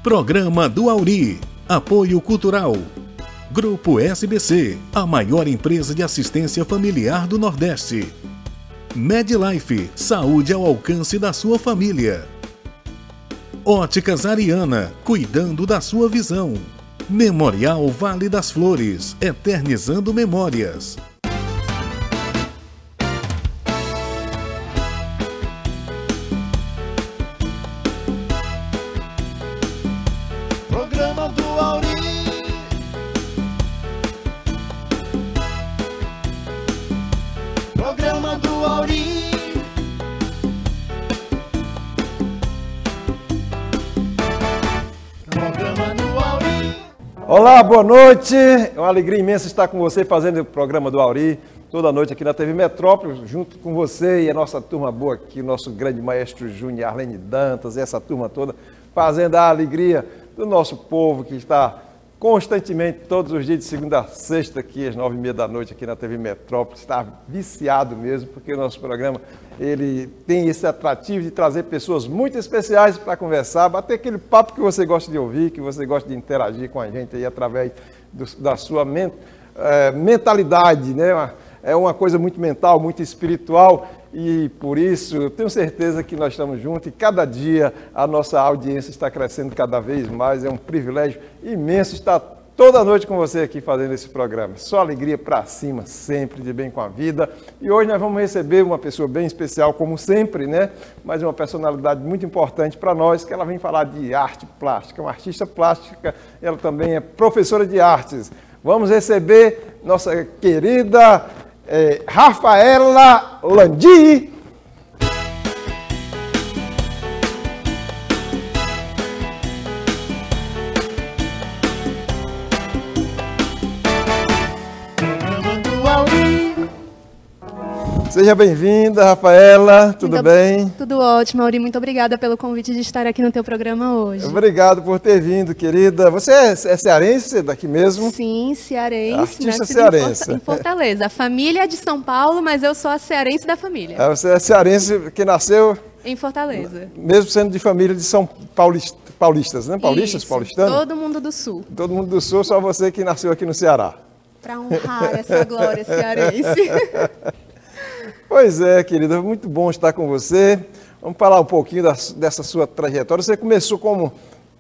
Programa do Auri. Apoio Cultural. Grupo SBC, a maior empresa de assistência familiar do Nordeste. MedLife, saúde ao alcance da sua família. Óticas Ariana, cuidando da sua visão. Memorial Vale das Flores, eternizando memórias. Programa do Auri. Programa do Auri. Programa do Auri. Olá, boa noite. É uma alegria imensa estar com você fazendo o programa do Auri toda noite aqui na TV Metrópole, junto com você e a nossa turma boa aqui, o nosso grande maestro Júnior, Arlene Dantas e essa turma toda, fazendo a alegria do nosso povo que está constantemente, todos os dias de segunda a sexta, aqui às 9h30 da noite, aqui na TV Metrópole. Está viciado mesmo, porque o nosso programa ele tem esse atrativo de trazer pessoas muito especiais para conversar, bater aquele papo que você gosta de ouvir, que você gosta de interagir com a gente aí através da sua mentalidade, né? É uma coisa muito mental, muito espiritual, e por isso eu tenho certeza que nós estamos juntos e cada dia a nossa audiência está crescendo cada vez mais. É um privilégio imenso estar toda noite com você aqui fazendo esse programa. Só alegria para cima, sempre de bem com a vida. E hoje nós vamos receber uma pessoa bem especial, como sempre, né? Mas uma personalidade muito importante para nós, que ela vem falar de arte plástica, uma artista plástica, ela também é professora de artes. Vamos receber nossa querida Rafaela Landi. Seja bem-vinda, Rafaela, tudo bem? Tudo ótimo, Auri, muito obrigada pelo convite de estar aqui no teu programa hoje. Obrigado por ter vindo, querida. Você é cearense, daqui mesmo? Sim, cearense. Artista cearense. Em Fortaleza. A família é de São Paulo, mas eu sou a cearense da família. Você é cearense que nasceu... Em Fortaleza. Mesmo sendo de família de São paulistas, né? Paulistas, Isso, paulistanos? todo mundo do Sul. Todo mundo do Sul, só você que nasceu aqui no Ceará. Para honrar essa glória cearense. Pois é, querida, muito bom estar com você. Vamos falar um pouquinho dessa sua trajetória. Você começou como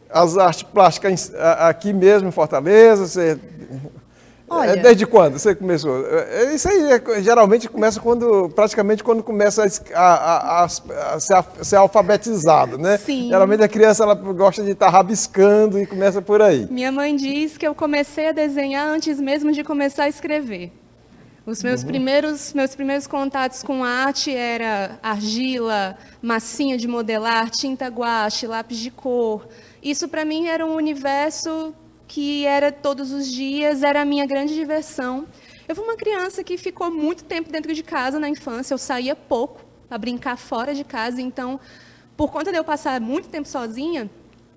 as artes plásticas aqui mesmo em Fortaleza? Olha, desde quando você começou? Isso aí geralmente começa praticamente quando começa a ser alfabetizado, né? Sim. Geralmente a criança ela gosta de estar rabiscando e começa por aí. Minha mãe diz que eu comecei a desenhar antes mesmo de começar a escrever. Os meus primeiros contatos com arte era argila, massinha de modelar, tinta guache, lápis de cor. Isso para mim era um universo que era todos os dias, era a minha grande diversão. Eu fui uma criança que ficou muito tempo dentro de casa na infância, eu saía pouco para brincar fora de casa, então, por conta de eu passar muito tempo sozinha,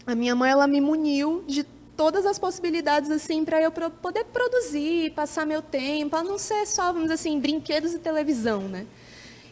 a minha mãe ela me muniu de todas as possibilidades assim para eu poder produzir, passar meu tempo, a não ser só, vamos dizer assim, brinquedos e televisão, né?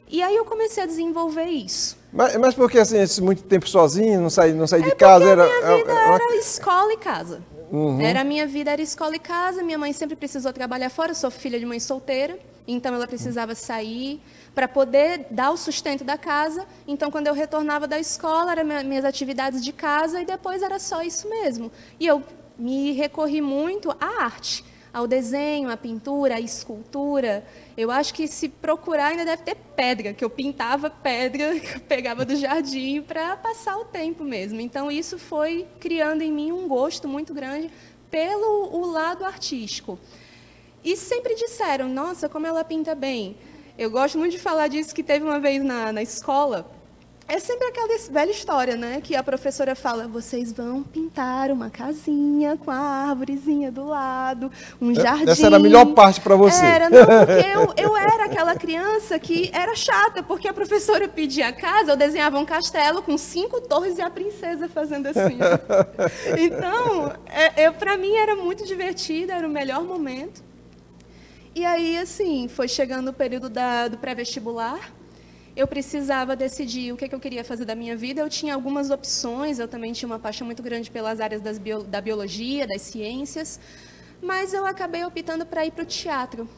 E aí eu comecei a desenvolver isso. Mas por que assim, esse muito tempo sozinho, não sair de casa? Porque a minha vida era escola e casa. Uhum. A minha vida era escola e casa, minha mãe sempre precisou trabalhar fora, eu sou filha de mãe solteira, então ela precisava sair para poder dar o sustento da casa. Então, quando eu retornava da escola, eram minhas atividades de casa e depois era só isso mesmo. E eu me recorri muito à arte, ao desenho, à pintura, à escultura. Eu acho que se procurar ainda deve ter pedra, que eu pintava pedra, que eu pegava do jardim para passar o tempo mesmo. Então, isso foi criando em mim um gosto muito grande pelo lado artístico. E sempre disseram, nossa, como ela pinta bem. Eu gosto muito de falar disso, que teve uma vez na escola, é sempre aquela velha história, né? Que a professora fala, vocês vão pintar uma casinha com a árvorezinha do lado, um jardim. Essa era a melhor parte para você. Era, não, porque eu era aquela criança que era chata, porque a professora pedia a casa, eu desenhava um castelo com 5 torres e a princesa fazendo assim. Então, para mim era muito divertido, era o melhor momento. E aí, assim, foi chegando o período do pré-vestibular, eu precisava decidir o que eu queria fazer da minha vida. Eu tinha algumas opções, eu também tinha uma paixão muito grande pelas áreas da biologia, das ciências, mas eu acabei optando para ir para o teatro.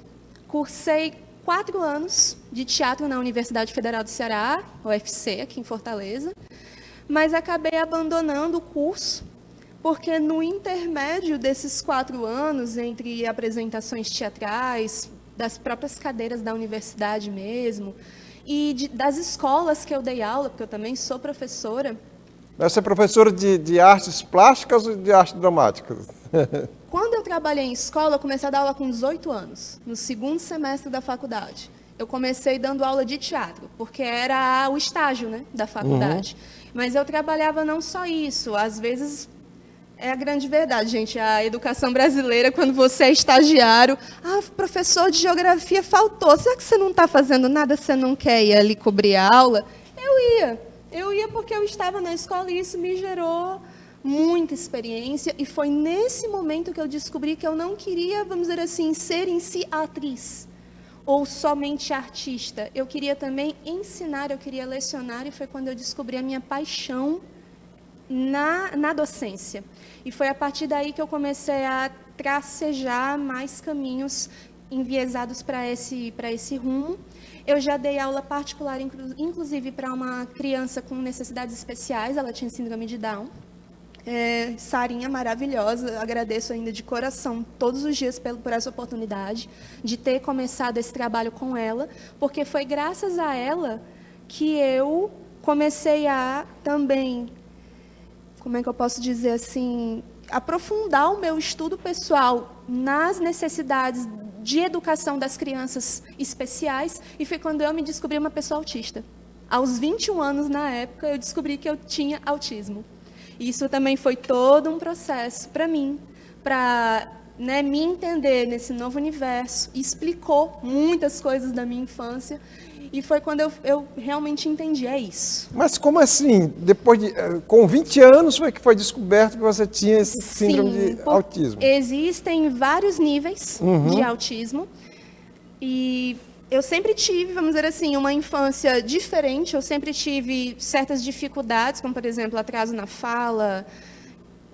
Cursei 4 anos de teatro na Universidade Federal do Ceará, UFC, aqui em Fortaleza, mas acabei abandonando o curso, porque no intermédio desses 4 anos, entre apresentações teatrais, das próprias cadeiras da universidade mesmo, e das escolas que eu dei aula, porque eu também sou professora. Você é professora de artes plásticas ou de artes dramáticas? Quando eu trabalhei em escola, eu comecei a dar aula com 18 anos, no 2º semestre da faculdade. Eu comecei dando aula de teatro, porque era o estágio, né, da faculdade. Mas eu trabalhava não só isso, às vezes... É a grande verdade, gente. A educação brasileira, quando você é estagiário, professor de geografia faltou. Será que você não está fazendo nada, você não quer ir ali cobrir a aula? Eu ia porque eu estava na escola e isso me gerou muita experiência. E foi nesse momento que eu descobri que eu não queria, vamos dizer assim, ser em si atriz ou somente artista. Eu queria também ensinar, eu queria lecionar, e foi quando eu descobri a minha paixão na docência. E foi a partir daí que eu comecei a tracejar mais caminhos enviesados para esse rumo. Eu já dei aula particular, inclusive, para uma criança com necessidades especiais, ela tinha síndrome de Down. Sarinha maravilhosa, agradeço ainda de coração todos os dias por essa oportunidade de ter começado esse trabalho com ela, porque foi graças a ela que eu comecei a também, como é que eu posso dizer assim, aprofundar o meu estudo pessoal nas necessidades de educação das crianças especiais, e foi quando eu me descobri uma pessoa autista. Aos 21 anos, na época, eu descobri que eu tinha autismo. Isso também foi todo um processo para mim, para me entender nesse novo universo. Explicou muitas coisas da minha infância. E foi quando eu realmente entendi, é isso. Mas como assim? Com 20 anos foi que foi descoberto que você tinha esse síndrome de autismo? Existem vários níveis de autismo. E eu sempre tive, vamos dizer assim, uma infância diferente. Eu sempre tive certas dificuldades, como, por exemplo, atraso na fala,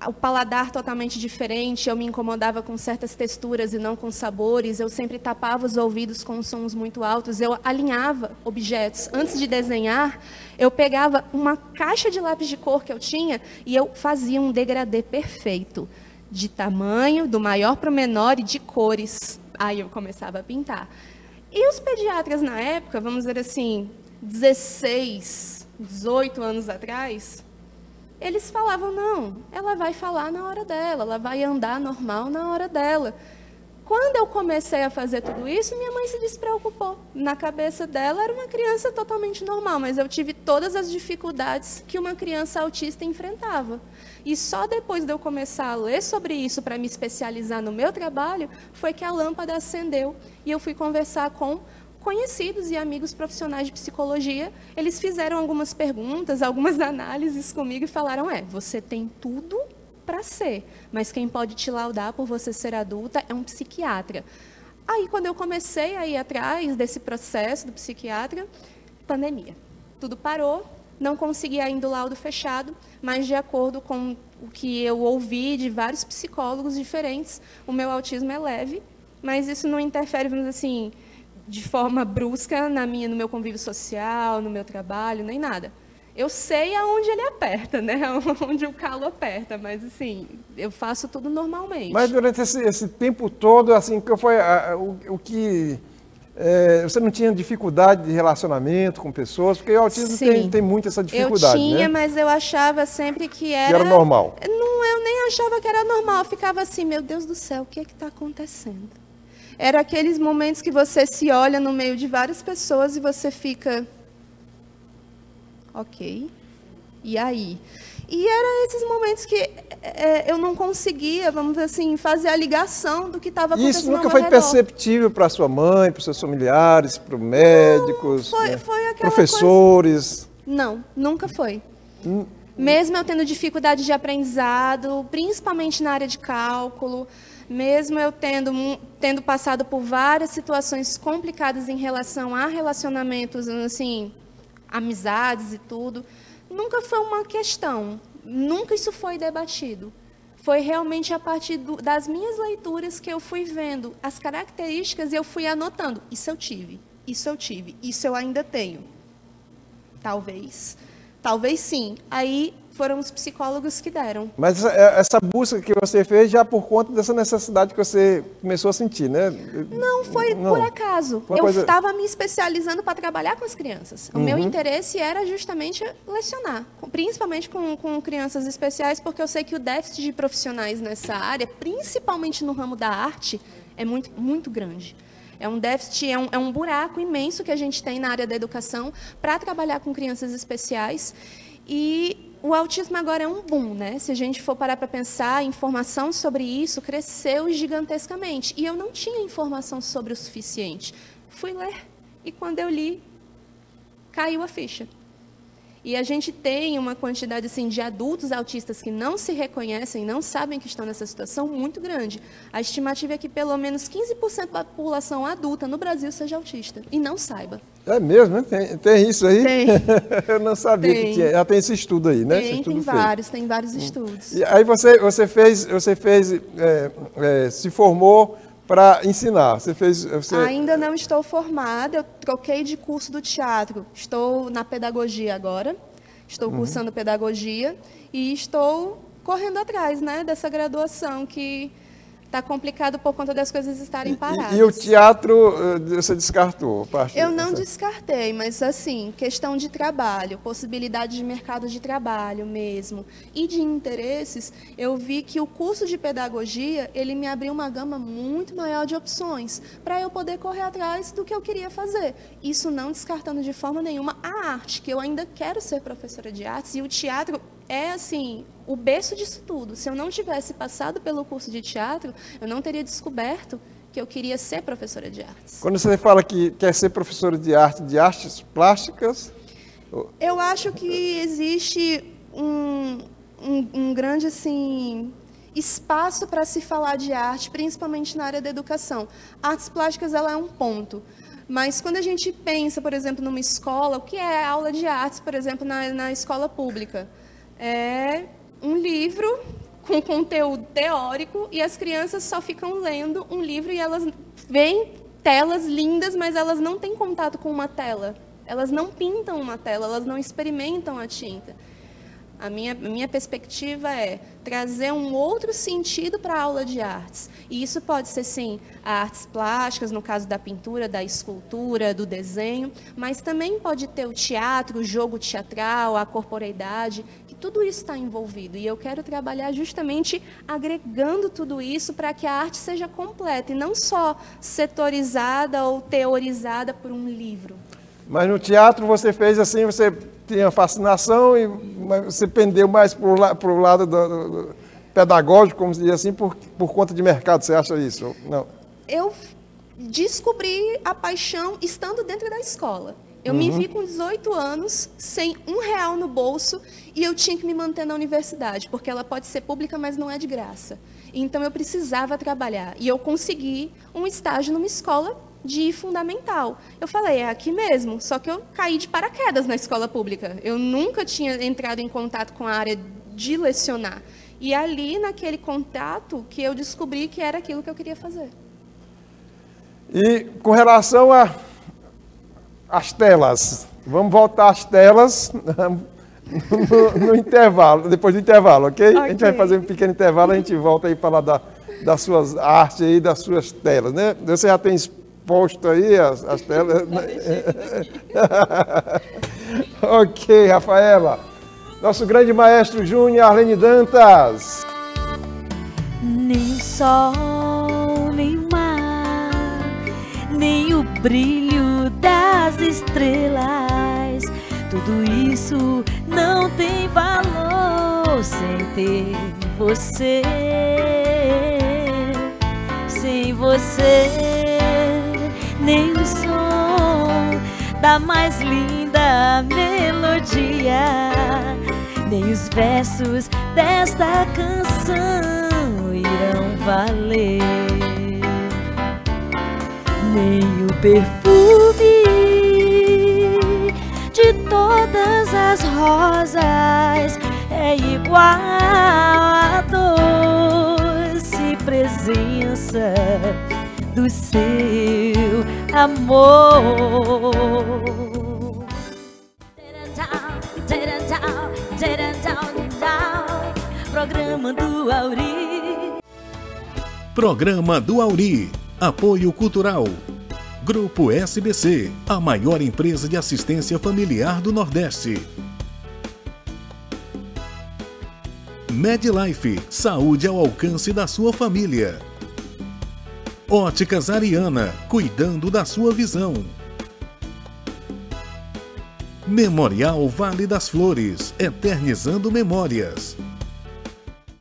o paladar totalmente diferente, eu me incomodava com certas texturas e não com sabores, eu sempre tapava os ouvidos com sons muito altos, eu alinhava objetos. Antes de desenhar, eu pegava uma caixa de lápis de cor que eu tinha e eu fazia um degradê perfeito, de tamanho, do maior para o menor e de cores. Aí eu começava a pintar. E os pediatras na época, vamos dizer assim, 16, 18 anos atrás, eles falavam, não, ela vai falar na hora dela, ela vai andar normal na hora dela. Quando eu comecei a fazer tudo isso, minha mãe se despreocupou. Na cabeça dela, era uma criança totalmente normal, mas eu tive todas as dificuldades que uma criança autista enfrentava. E só depois de eu começar a ler sobre isso, para me especializar no meu trabalho, foi que a lâmpada acendeu e eu fui conversar com conhecidos e amigos profissionais de psicologia. Eles fizeram algumas perguntas, algumas análises comigo e falaram, você tem tudo para ser, mas quem pode te laudar por você ser adulta é um psiquiatra. Aí, quando eu comecei a ir atrás desse processo do psiquiatra, pandemia. Tudo parou, não consegui ainda o laudo fechado, mas de acordo com o que eu ouvi de vários psicólogos diferentes, o meu autismo é leve, mas isso não interfere, vamos dizer assim, de forma brusca no meu convívio social, no meu trabalho, nem nada. Eu sei aonde ele aperta, né? Onde o calo aperta, mas assim, eu faço tudo normalmente. Mas durante esse tempo todo, assim, que foi o que você não tinha dificuldade de relacionamento com pessoas, porque o autismo tem muito essa dificuldade, eu tinha, né? Mas eu achava sempre que era normal. Não, eu nem achava que era normal. Eu ficava assim, meu Deus do céu, o que está acontecendo? Era aqueles momentos que você se olha no meio de várias pessoas e você fica... Ok, e aí? E eram esses momentos que eu não conseguia, vamos dizer assim, fazer a ligação do que estava acontecendo. Isso nunca foi perceptível para sua mãe, para os seus familiares, para os médicos, foi aquela professores? Coisa... Não, nunca foi. Mesmo eu tendo dificuldade de aprendizado, principalmente na área de cálculo, mesmo eu tendo passado por várias situações complicadas em relação a relacionamentos, assim, amizades e tudo, nunca foi uma questão, nunca isso foi debatido. Foi realmente a partir das minhas leituras que eu fui vendo as características e eu fui anotando. Isso eu tive, isso eu ainda tenho. Talvez sim. Aí foram os psicólogos que deram. Mas essa busca que você fez já por conta dessa necessidade que você começou a sentir, né? Não, foi por acaso. Eu estava me especializando para trabalhar com as crianças. O meu interesse era justamente lecionar, principalmente com crianças especiais, porque eu sei que o déficit de profissionais nessa área, principalmente no ramo da arte, é muito, muito grande. É um déficit, é um buraco imenso que a gente tem na área da educação para trabalhar com crianças especiais. E o autismo agora é um boom, né? Se a gente for parar para pensar, a informação sobre isso cresceu gigantescamente. E eu não tinha informação sobre o suficiente. Fui ler e quando eu li, caiu a ficha. E a gente tem uma quantidade assim, de adultos autistas que não se reconhecem, não sabem que estão nessa situação muito grande. A estimativa é que pelo menos 15% da população adulta no Brasil seja autista e não saiba. É mesmo, né? Tem isso aí? Tem. Eu não sabia que tinha. Já tem esse estudo aí, né? Tem vários estudos. E aí você se formou para ensinar. Ainda não estou formada, eu troquei de curso do teatro. Estou na pedagogia agora, estou cursando pedagogia e estou correndo atrás, né, dessa graduação que está complicado por conta das coisas estarem paradas. E o teatro você descartou? Eu não descartei, mas assim, questão de trabalho, possibilidade de mercado de trabalho mesmo e de interesses, eu vi que o curso de pedagogia, ele me abriu uma gama muito maior de opções para eu poder correr atrás do que eu queria fazer. Isso não descartando de forma nenhuma a arte, que eu ainda quero ser professora de artes, e o teatro é assim, o berço disso tudo. Se eu não tivesse passado pelo curso de teatro, eu não teria descoberto que eu queria ser professora de artes. Quando você fala que quer ser professora de artes plásticas... Eu acho que existe um grande assim, espaço para se falar de arte, principalmente na área da educação. Artes plásticas, ela é um ponto. Mas quando a gente pensa, por exemplo, numa escola, o que é aula de artes, por exemplo, na escola pública? É um livro com conteúdo teórico e as crianças só ficam lendo um livro e elas veem telas lindas, mas elas não têm contato com uma tela. Elas não pintam uma tela, elas não experimentam a tinta. A minha perspectiva é trazer um outro sentido para a aula de artes. E isso pode ser, sim, artes plásticas, no caso da pintura, da escultura, do desenho, mas também pode ter o teatro, o jogo teatral, a corporeidade, que tudo isso está envolvido. E eu quero trabalhar justamente agregando tudo isso para que a arte seja completa e não só setorizada ou teorizada por um livro. Mas no teatro você fez assim, você tinha fascinação, mas você pendeu mais para o lado do pedagógico, como se diz assim, por conta de mercado, você acha isso? Não. Eu descobri a paixão estando dentro da escola. Eu me vi com 18 anos, sem R$1 no bolso, e eu tinha que me manter na universidade, porque ela pode ser pública, mas não é de graça. Então eu precisava trabalhar, e eu consegui um estágio numa escola de fundamental. Eu falei, é aqui mesmo, só que eu caí de paraquedas na escola pública. Eu nunca tinha entrado em contato com a área de lecionar. E ali, naquele contato, que eu descobri que era aquilo que eu queria fazer. E com relação às telas, vamos voltar às telas no intervalo, depois do intervalo, ok? A gente vai fazer um pequeno intervalo, a gente volta aí falar das suas artes aí, das suas telas, né? Você já tem posto aí as telas. Ok, Rafaela. Nosso grande maestro Júnior Arlene Dantas. Nem o sol, nem o mar, nem o brilho das estrelas, tudo isso não tem valor sem ter você. Sem você, nem o som da mais linda melodia, nem os versos desta canção irão valer, nem o perfume de todos das rosas é igual à doce presença do seu amor. Programa do Auri. Programa do Auri. Apoio Cultural. Grupo SBC, a maior empresa de assistência familiar do Nordeste. Medlife, saúde ao alcance da sua família. Óticas Ariana, cuidando da sua visão. Memorial Vale das Flores, eternizando memórias.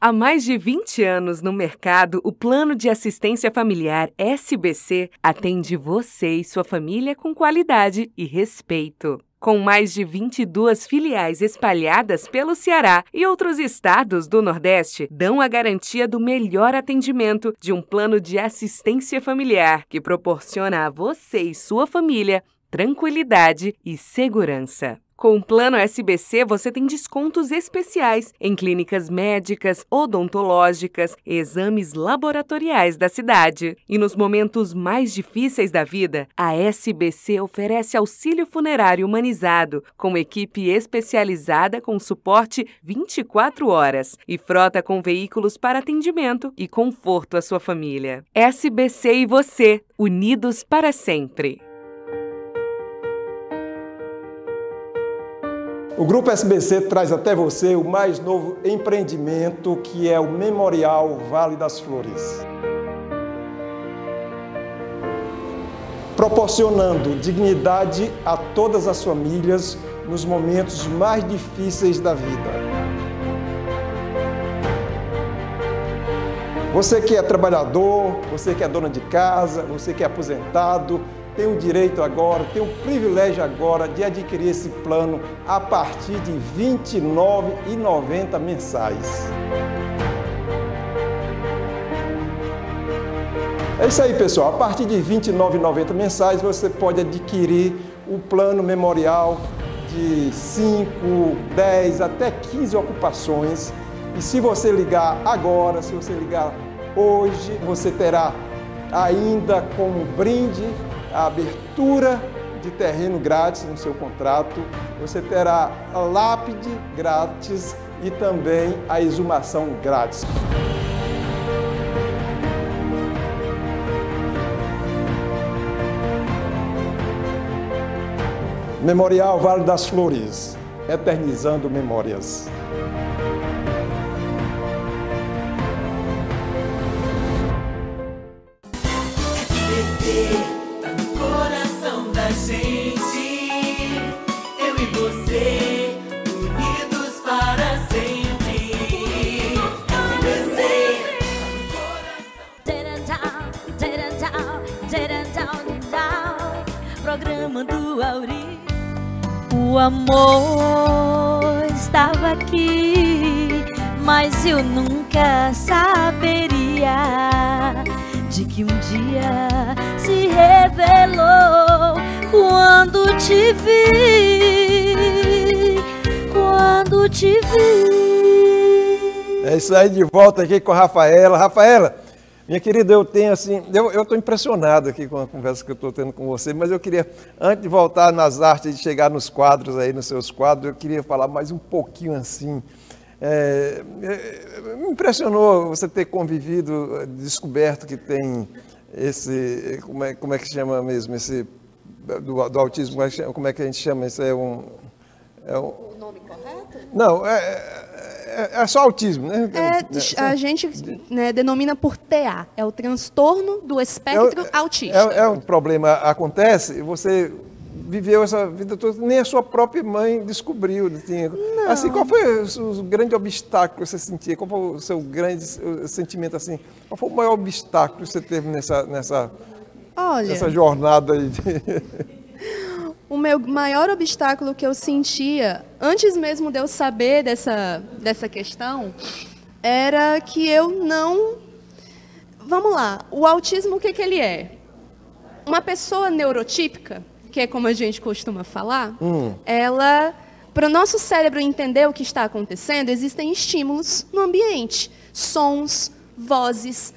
Há mais de 20 anos no mercado, o Plano de Assistência Familiar SBC atende você e sua família com qualidade e respeito. Com mais de 22 filiais espalhadas pelo Ceará e outros estados do Nordeste, dão a garantia do melhor atendimento de um plano de assistência familiar que proporciona a você e sua família tranquilidade e segurança. Com o Plano SBC, você tem descontos especiais em clínicas médicas, odontológicas, exames laboratoriais da cidade. E nos momentos mais difíceis da vida, a SBC oferece auxílio funerário humanizado, com equipe especializada com suporte 24 horas e frota com veículos para atendimento e conforto à sua família. SBC e você, unidos para sempre. O Grupo SBC traz até você o mais novo empreendimento, que é o Memorial Vale das Flores. Proporcionando dignidade a todas as famílias nos momentos mais difíceis da vida. Você que é trabalhador, você que é dona de casa, você que é aposentado, tem o direito agora, tem o privilégio agora de adquirir esse plano a partir de R$ 29,90 mensais. É isso aí, pessoal. A partir de R$ 29,90 mensais você pode adquirir o plano memorial de 5, 10 até 15 ocupações. E se você ligar agora, se você ligar hoje, você terá ainda como brinde a abertura de terreno grátis no seu contrato, você terá a lápide grátis e também a exumação grátis. Memorial Vale das Flores, eternizando memórias. Programa do Auri. O amor estava aqui, mas eu nunca saberia de que um dia se revelou quando te vi, quando te vi. É isso aí, de volta aqui com a Rafaela. Rafaela, minha querida, eu estou impressionado aqui com a conversa que eu estou tendo com você, mas eu queria, antes de voltar nas artes, de chegar nos quadros aí, nos seus quadros, eu queria falar mais um pouquinho assim. Me impressionou você ter convivido, descoberto que tem esse, como é que chama mesmo, esse, do autismo, como é que a gente chama? Isso é um... O nome correto? Não, é só autismo, né? A gente denomina por TA, é o transtorno do espectro autista. É um problema, acontece, e você viveu essa vida toda, nem a sua própria mãe descobriu. Não. Assim, qual foi o grande obstáculo que você sentia? Qual foi o seu grande sentimento assim? Qual foi o maior obstáculo que você teve nessa jornada aí? O meu maior obstáculo que eu sentia, antes mesmo de eu saber dessa questão, era que eu não... Vamos lá, o autismo, o que ele é? Uma pessoa neurotípica, que é como a gente costuma falar, ela Para o nosso cérebro entender o que está acontecendo, existem estímulos no ambiente. Sons, vozes,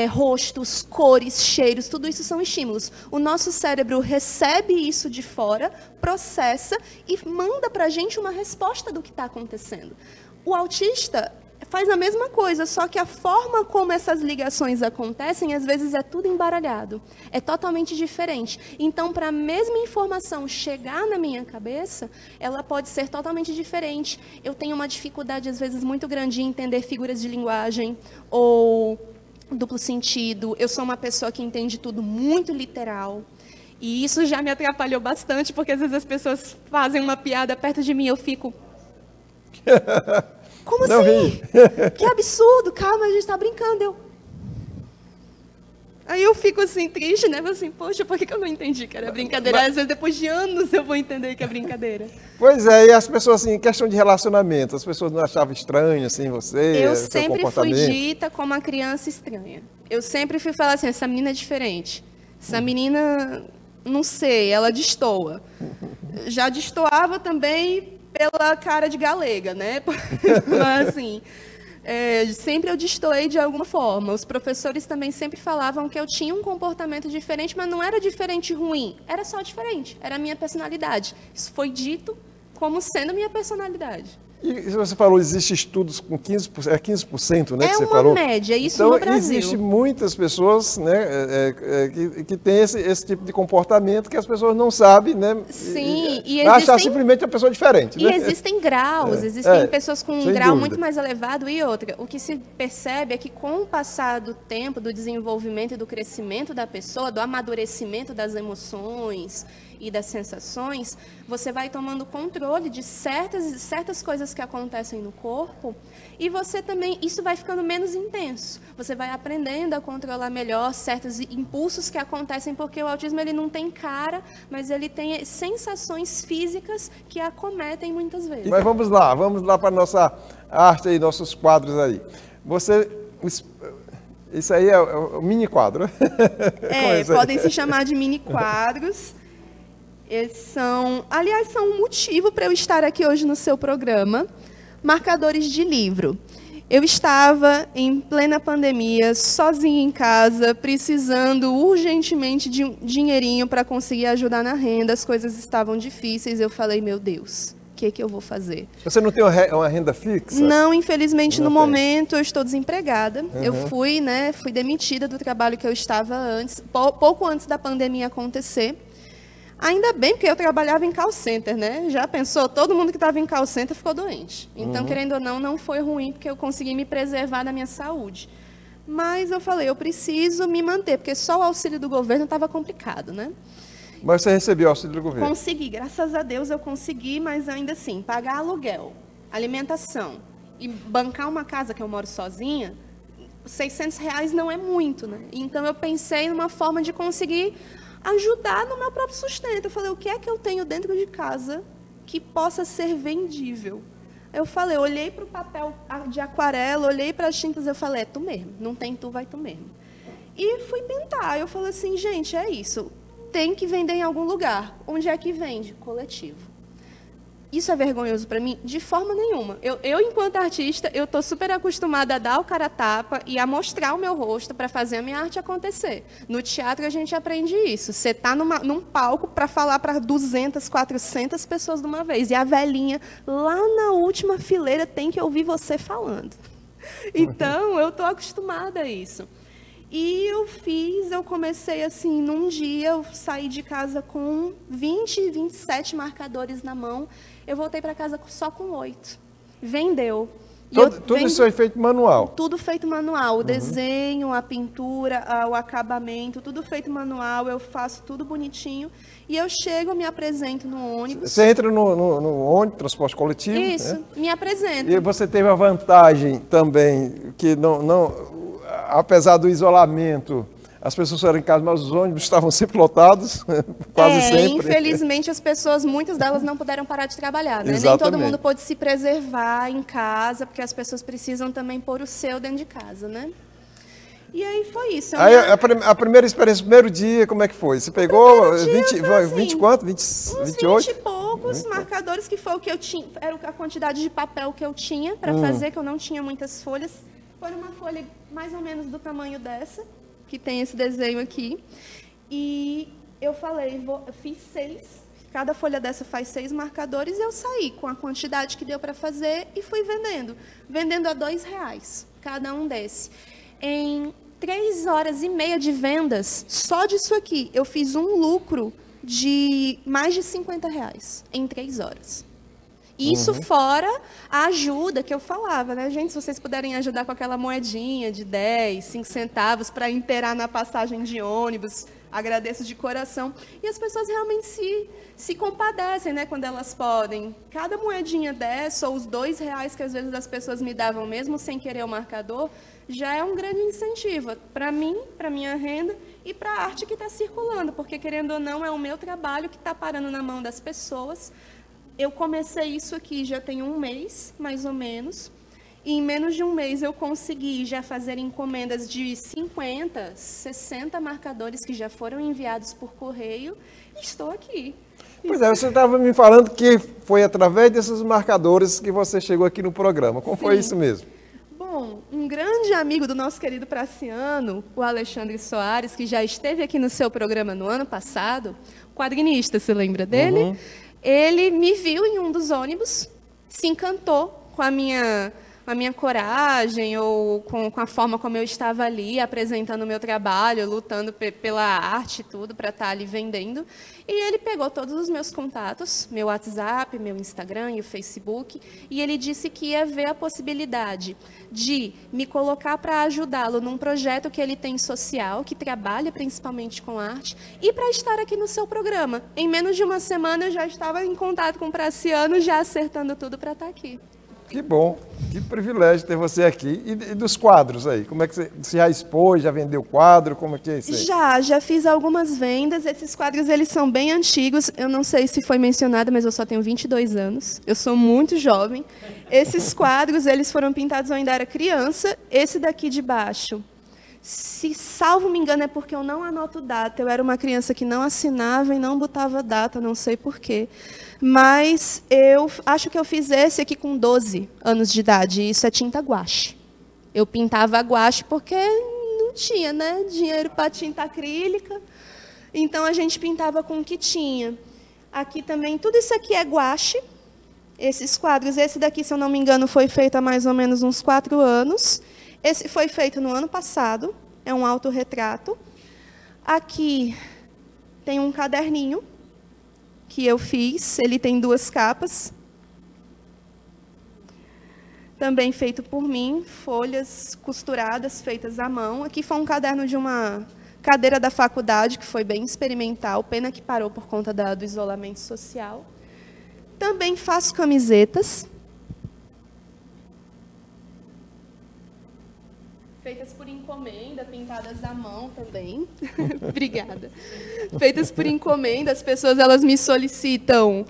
rostos, cores, cheiros, tudo isso são estímulos. O nosso cérebro recebe isso de fora, processa e manda para a gente uma resposta do que está acontecendo. O autista faz a mesma coisa, só que a forma como essas ligações acontecem, às vezes é tudo embaralhado. É totalmente diferente. Então, para a mesma informação chegar na minha cabeça, ela pode ser totalmente diferente. Eu tenho uma dificuldade, às vezes, muito grande em entender figuras de linguagem ou duplo sentido. Eu sou uma pessoa que entende tudo muito literal. E isso já me atrapalhou bastante, porque às vezes as pessoas fazem uma piada perto de mim e eu fico... Como Não assim? ri. Que absurdo, calma, a gente está brincando. Aí eu fico assim, triste, né? Assim, poxa, por que eu não entendi que era brincadeira? Às vezes, depois de anos, eu vou entender que é brincadeira. Pois é, e as pessoas, assim, em questão de relacionamento, as pessoas não achavam estranho, assim, você, Eu seu sempre fui comportamento? dita como uma criança estranha. Eu sempre fui falar assim, essa menina é diferente. Essa menina, não sei, ela destoa. Já destoava também pela cara de galega, né? Mas, assim, sempre eu destoei de alguma forma. Os professores também sempre falavam que eu tinha um comportamento diferente, mas não era diferente ruim, era só diferente, era a minha personalidade. Isso foi dito como sendo minha personalidade. E você falou, existem estudos com 15%, 15%, né, que você É uma falou? média, isso então, no Brasil. Existem muitas pessoas, né, que têm esse tipo de comportamento que as pessoas não sabem, né? Sim, e achar existem... simplesmente uma pessoa diferente, E né? existem graus, existem pessoas com um sem grau dúvida. muito mais elevado e outra. O que se percebe é que com o passar do tempo, do desenvolvimento e do crescimento da pessoa, do amadurecimento das emoções e das sensações, você vai tomando controle de certas coisas que acontecem no corpo e você também, isso vai ficando menos intenso. Você vai aprendendo a controlar melhor certos impulsos que acontecem, porque o autismo ele não tem cara, mas ele tem sensações físicas que acometem muitas vezes. Mas vamos lá para a nossa arte aí, nossos quadros aí. Isso aí é o mini quadro. Podem se chamar de mini quadros. Eles são um motivo para eu estar aqui hoje no seu programa. Marcadores de livro. Eu estava em plena pandemia, sozinha em casa, precisando urgentemente de um dinheirinho para conseguir ajudar na renda. As coisas estavam difíceis. Eu falei, meu Deus, o que eu vou fazer? Você não tem uma renda fixa? Não, infelizmente, Não no tem. momento eu estou desempregada. Uhum. Eu fui demitida do trabalho que eu estava antes, pouco antes da pandemia acontecer. Ainda bem, porque eu trabalhava em call center, né? Já pensou? Todo mundo que estava em call center ficou doente. Então, querendo ou não, não foi ruim, porque eu consegui me preservar da minha saúde. Mas eu falei, eu preciso me manter, porque só o auxílio do governo estava complicado, né? Mas você recebeu auxílio do governo? Consegui, graças a Deus eu consegui, mas ainda assim, pagar aluguel, alimentação e bancar uma casa que eu moro sozinha, R$600 não é muito, né? Então, eu pensei numa forma de conseguir ajudar no meu próprio sustento. Eu falei, o que é que eu tenho dentro de casa que possa ser vendível? Eu falei, olhei para o papel de aquarela, olhei para as tintas, eu falei, é tu mesmo, não tem tu, vai tu mesmo. E fui tentar, eu falei assim, gente, é isso, tem que vender em algum lugar. Onde é que vende? Coletivo. Isso é vergonhoso para mim? De forma nenhuma. Eu, enquanto artista, eu estou super acostumada a dar o cara a tapa e a mostrar o meu rosto para fazer a minha arte acontecer. No teatro, a gente aprende isso. Você está num palco para falar para 200, 400 pessoas de uma vez. E a velhinha, lá na última fileira, tem que ouvir você falando. Então, eu estou acostumada a isso. E eu comecei assim, num dia, eu saí de casa com 20, 27 marcadores na mão. Eu voltei para casa só com 8. Vendeu. Tudo isso é feito manual? Tudo feito manual. O desenho, a pintura, o acabamento, tudo feito manual. Eu faço tudo bonitinho. E eu chego, me apresento no ônibus. Você entra no ônibus, transporte coletivo? Isso, né? me apresento. E você teve a vantagem também, que apesar do isolamento, as pessoas foram em casa, mas os ônibus estavam sempre lotados, quase sempre. Infelizmente, as pessoas, muitas delas não puderam parar de trabalhar, né? Nem todo Exatamente. mundo pôde se preservar em casa, porque as pessoas precisam também pôr o seu dentro de casa, né? E aí foi isso. Aí a primeira experiência, o primeiro dia, como é que foi? Você pegou dia foi assim, 20 quanto? 20, uns 28? 20 e pouco. poucos marcadores, que foi o que eu tinha, era a quantidade de papel que eu tinha para fazer, que eu não tinha muitas folhas. Foi uma folha mais ou menos do tamanho dessa, que tem esse desenho aqui. E eu falei, eu fiz 6, cada folha dessa faz 6 marcadores, e eu saí com a quantidade que deu para fazer e fui vendendo. Vendendo a R$2, cada um desse. Em 3 horas e meia de vendas, só disso aqui, eu fiz um lucro de mais de R$50 em 3 horas. Isso fora a ajuda que eu falava, né, gente? Se vocês puderem ajudar com aquela moedinha de 10, 5 centavos para inteirar na passagem de ônibus, agradeço de coração. E as pessoas realmente se compadecem, né, quando elas podem. Cada moedinha dessa, ou os R$2 que às vezes as pessoas me davam, mesmo sem querer o marcador, já é um grande incentivo para mim, para minha renda e para a arte que está circulando, porque, querendo ou não, é o meu trabalho que está parando na mão das pessoas. Eu comecei isso aqui já tem um mês, mais ou menos, e em menos de um mês eu consegui já fazer encomendas de 50, 60 marcadores que já foram enviados por correio, e estou aqui. Pois é, você estava me falando que foi através desses marcadores que você chegou aqui no programa. Como foi isso mesmo? Bom, um grande amigo do nosso querido praciano, o Alexandre Soares, que já esteve aqui no seu programa no ano passado, quadrinista, se lembra dele? Ele me viu em um dos ônibus, se encantou com a minha coragem ou com a forma como eu estava ali apresentando o meu trabalho, lutando pela arte e tudo, para estar ali vendendo. E ele pegou todos os meus contatos, meu WhatsApp, meu Instagram e o Facebook, e ele disse que ia ver a possibilidade de me colocar para ajudá-lo num projeto que ele tem social, que trabalha principalmente com arte, e para estar aqui no seu programa. Em menos de uma semana eu já estava em contato com o Praciano, já acertando tudo para estar aqui. Que bom, que privilégio ter você aqui. E dos quadros aí? Como é que você já expôs, já vendeu quadro? Como é que é isso aí? Já fiz algumas vendas. Esses quadros, eles são bem antigos. Eu não sei se foi mencionado, mas eu só tenho 22 anos. Eu sou muito jovem. Esses quadros, eles foram pintados, eu ainda era criança. Esse daqui de baixo, se salvo me engano, é porque eu não anoto data. Eu era uma criança que não assinava e não botava data, não sei porquê. Mas eu acho que eu fiz esse aqui com 12 anos de idade. E isso é tinta guache. Eu pintava a guache porque não tinha, né, dinheiro para tinta acrílica. Então a gente pintava com o que tinha. Aqui também, tudo isso aqui é guache. Esses quadros, esse daqui, se eu não me engano, foi feito há mais ou menos uns 4 anos. Esse foi feito no ano passado. É um autorretrato. Aqui tem um caderninho que eu fiz, ele tem 2 capas, também feito por mim, folhas costuradas, feitas à mão. Aqui foi um caderno de uma cadeira da faculdade, que foi bem experimental, pena que parou por conta do isolamento social. Também faço camisetas, feitas por encomenda, pintadas à mão também. Obrigada. Feitas por encomenda, as pessoas elas me solicitam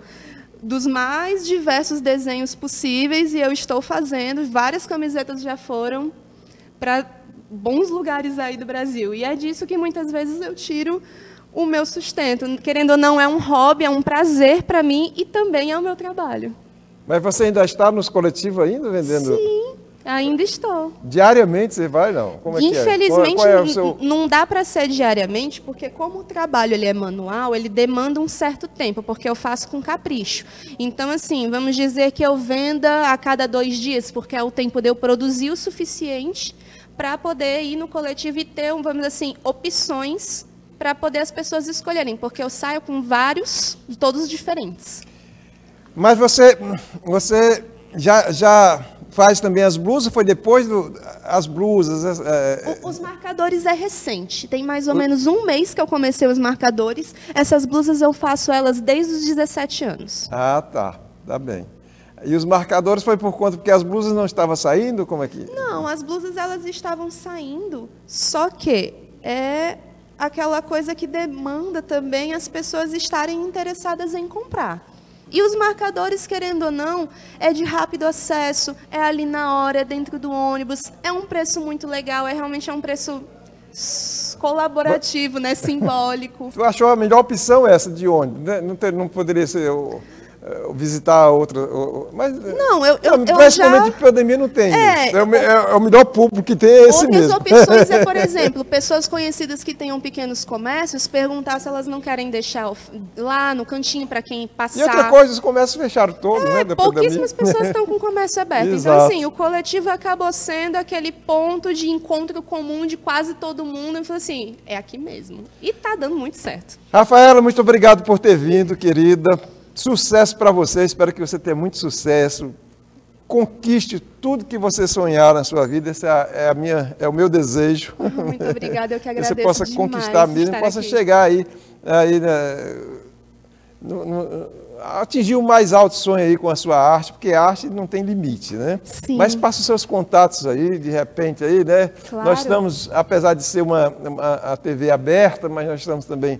dos mais diversos desenhos possíveis e eu estou fazendo. Várias camisetas já foram para bons lugares aí do Brasil. E é disso que muitas vezes eu tiro o meu sustento. Querendo ou não, é um hobby, é um prazer para mim e também é o meu trabalho. Mas você ainda está nos coletivos ainda vendendo? Sim. Ainda estou. Diariamente você vai, não? Como é que é? Infelizmente, Qual é o seu... não dá para ser diariamente, porque como o trabalho ele é manual, ele demanda um certo tempo, porque eu faço com capricho. Então, assim, vamos dizer que eu venda a cada 2 dias, porque é o tempo de eu produzir o suficiente para poder ir no coletivo e ter, vamos dizer assim, opções para poder as pessoas escolherem, porque eu saio com vários, todos diferentes. Mas você já faz também as blusas? Foi depois as blusas? Os marcadores é recente. Tem mais ou menos um mês que eu comecei os marcadores. Essas blusas eu faço elas desde os 17 anos. Ah, tá. Tá bem. E os marcadores foi por conta porque as blusas não estavam saindo? Como é que... Não, as blusas elas estavam saindo. Só que é aquela coisa que demanda também as pessoas estarem interessadas em comprar. E os marcadores, querendo ou não, é de rápido acesso, é ali na hora, é dentro do ônibus, é um preço muito legal, realmente é um preço colaborativo, né, simbólico. Tu achou a melhor opção essa de ônibus? Não poderia ser visitar outra... Mas Não, eu praticamente já... pandemia não tem. É, É o melhor público que tem, é esse Outras mesmo. opções é, por exemplo, pessoas conhecidas que tenham pequenos comércios, perguntar se elas não querem deixar lá no cantinho para quem passar. E outra coisa, os comércios fecharam todos, né? Da Pouquíssimas pandemia. pessoas estão com o comércio aberto. Então, Exato. assim, o coletivo acabou sendo aquele ponto de encontro comum de quase todo mundo. E falou assim, é aqui mesmo. E tá dando muito certo. Rafaela, muito obrigado por ter vindo, querida. Sucesso para você, espero que você tenha muito sucesso. Conquiste tudo que você sonhar na sua vida, esse é o meu desejo. Muito obrigada, eu que agradeço Que você possa demais conquistar mesmo, possa aqui. chegar aí atingir o mais alto sonho aí com a sua arte, porque a arte não tem limite, né? Sim. Mas passa os seus contatos aí, de repente aí, né? Claro. Nós estamos, apesar de ser a TV aberta, mas nós estamos também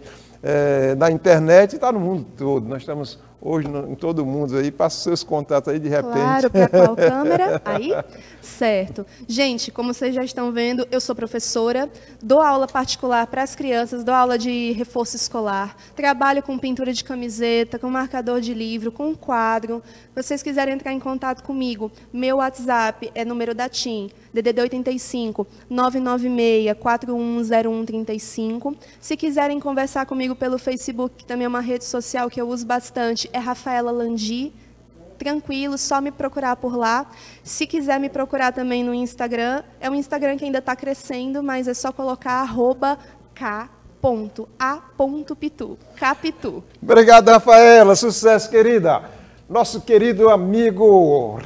na internet e está no mundo todo. Nós estamos hoje em todo mundo aí, passa os seus contatos aí de repente. Claro, para qual câmera? Aí? Certo. Gente, como vocês já estão vendo, eu sou professora, dou aula particular para as crianças, dou aula de reforço escolar, trabalho com pintura de camiseta, com marcador de livro, com quadro. Se vocês quiserem entrar em contato comigo, meu WhatsApp é número da TIM, DDD 85 996 410135. Se quiserem conversar comigo pelo Facebook, que também é uma rede social que eu uso bastante, é Rafaela Landi. Tranquilo, só me procurar por lá. Se quiser me procurar também no Instagram, é um Instagram que ainda está crescendo, mas é só colocar @k.a.pitu. Capitu. Obrigado, Rafaela. Sucesso, querida. Nosso querido amigo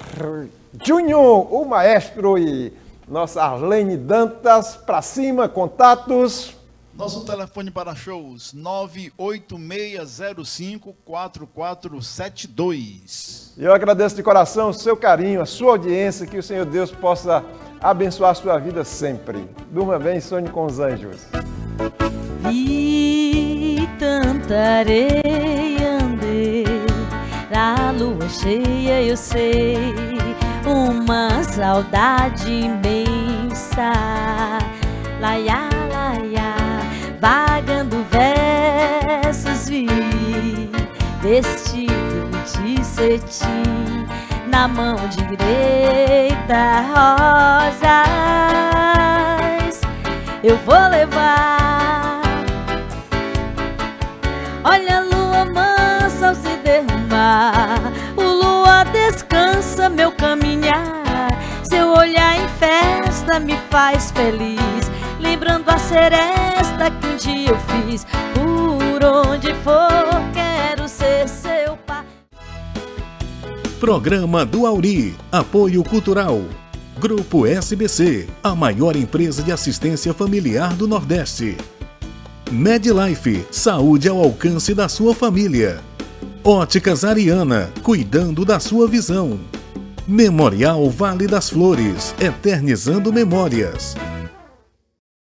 Júnior, o maestro, e nossa Arlene Dantas, para cima, contatos. Nosso telefone para shows, 986054472. E eu agradeço de coração o seu carinho, a sua audiência, que o Senhor Deus possa abençoar a sua vida sempre. Durma bem e sonhe com os anjos. Vi tanta areia, andei na lua cheia, eu sei, uma saudade imensa, laia, laia, vagando versos vi, vestido de cetim, na mão direita rosas, eu vou levar. Olha a lua mansa ao se derramar, o lua descansa meu caminhar, seu olhar em festa me faz feliz, lembrando a seresta que um dia eu fiz. Por onde for quero ser seu pai. Programa do Auri. Apoio Cultural. Grupo SBC, a maior empresa de assistência familiar do Nordeste. MedLife, saúde ao alcance da sua família. Óticas Ariana, cuidando da sua visão. Memorial Vale das Flores, eternizando memórias.